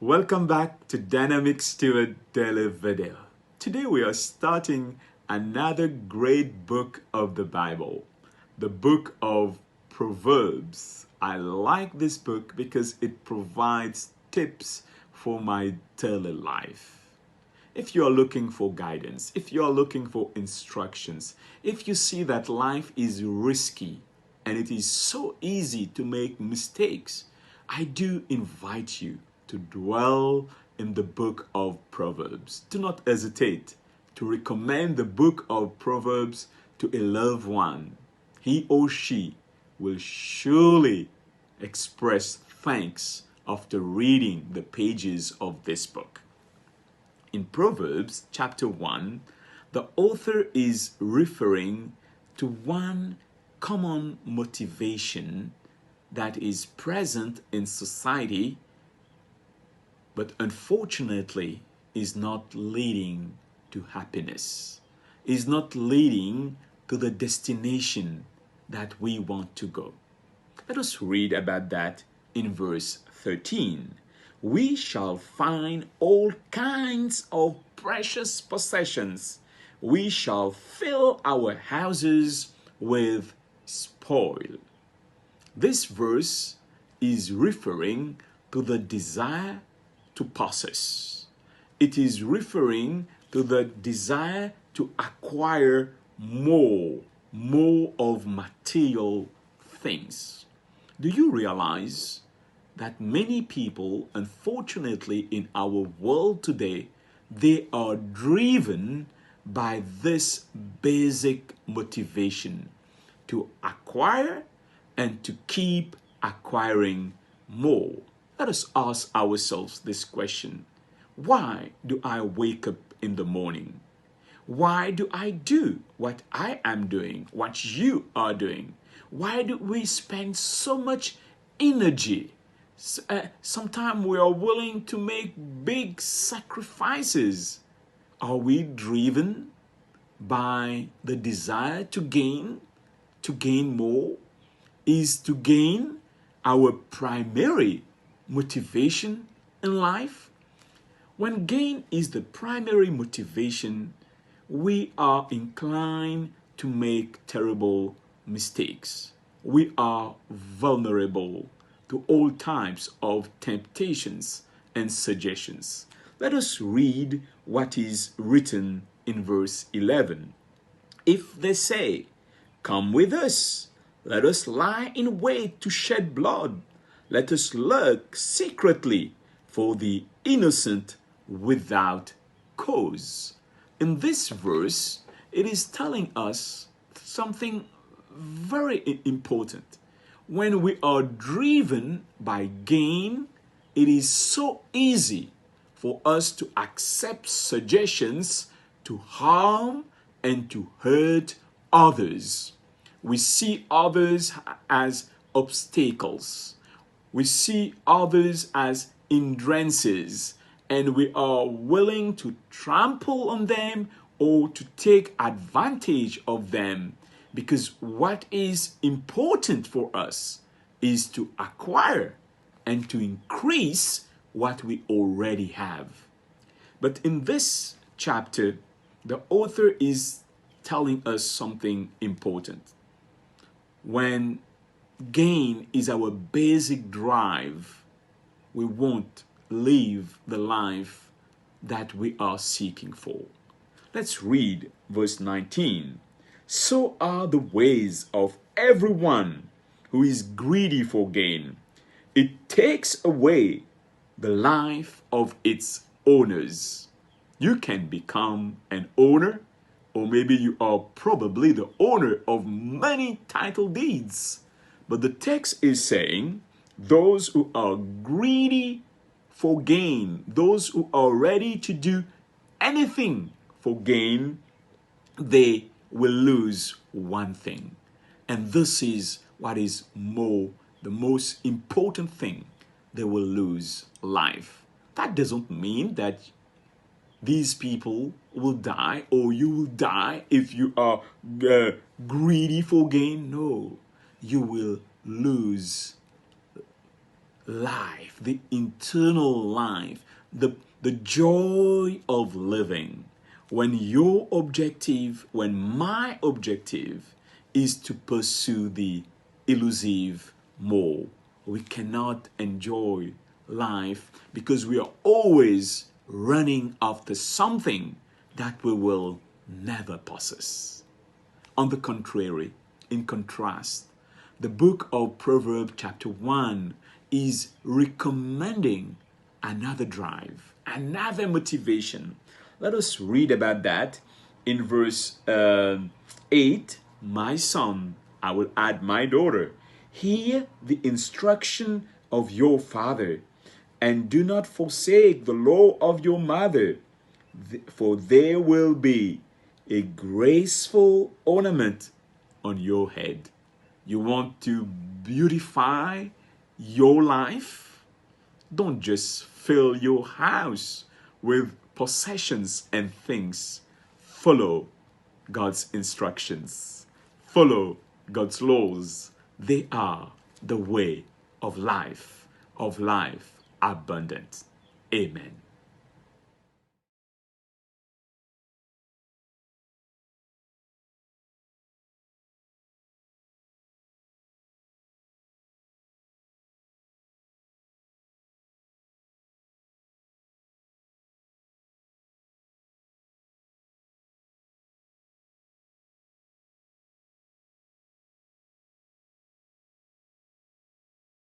Welcome back to Dynamic Steward Daily Video. Today we are starting another great book of the Bible, the book of Proverbs. I like this book because it provides tips for my daily life. If you are looking for guidance, if you are looking for instructions, if you see that life is risky and it is so easy to make mistakes, I do invite you to dwell in the book of Proverbs. Do not hesitate to recommend the book of Proverbs to a loved one. He or she will surely express thanks after reading the pages of this book. In Proverbs chapter 1, the author is referring to one common motivation that is present in society, but unfortunately is not leading to happiness, is not leading to the destination that we want to go. Let us read about that in verse 13. We shall find all kinds of precious possessions. We shall fill our houses with spoil. This verse is referring to the desire to possess. It is referring to the desire to acquire more of material things. Do you realize that many people, unfortunately, in our world today, they are driven by this basic motivation to acquire and to keep acquiring more? Let us ask ourselves this question. Why do I wake up in the morning? Why do I do what I am doing, what you are doing? Why do we spend so much energy? Sometimes we are willing to make big sacrifices. Are we driven by the desire to gain more? Is to gain our primary motivation in life? When gain is the primary motivation, we are inclined to make terrible mistakes. We are vulnerable to all types of temptations and suggestions. Let us read what is written in verse 11. If they say, "Come with us, let us lie in wait to shed blood. Let us lurk secretly for the innocent without cause." In this verse, it is telling us something very important. When we are driven by gain, it is so easy for us to accept suggestions to harm and to hurt others. We see others as obstacles. We see others as hindrances, and we are willing to trample on them or to take advantage of them, because what is important for us is to acquire and to increase what we already have. But in this chapter, the author is telling us something important. When gain is our basic drive, we won't live the life that we are seeking for. Let's read verse 19. So are the ways of everyone who is greedy for gain. It takes away the life of its owners. You can become an owner, or maybe you are probably the owner of many title deeds. But the text is saying those who are greedy for gain, those who are ready to do anything for gain, they will lose one thing. And this is what is the most important thing. They will lose life. That doesn't mean that these people will die or you will die if you are greedy for gain. No, you will lose life, the eternal life, the joy of living, when my objective is to pursue the elusive more, we cannot enjoy life because we are always running after something that we will never possess. On the contrary, in contrast, the book of Proverbs chapter 1 is recommending another drive, another motivation. Let us read about that in verse 8. My son, I will add my daughter, hear the instruction of your father, and do not forsake the law of your mother, for there will be a graceful ornament on your head. You want to beautify your life? Don't just fill your house with possessions and things. Follow God's instructions. Follow God's laws. They are the way of life abundant. Amen.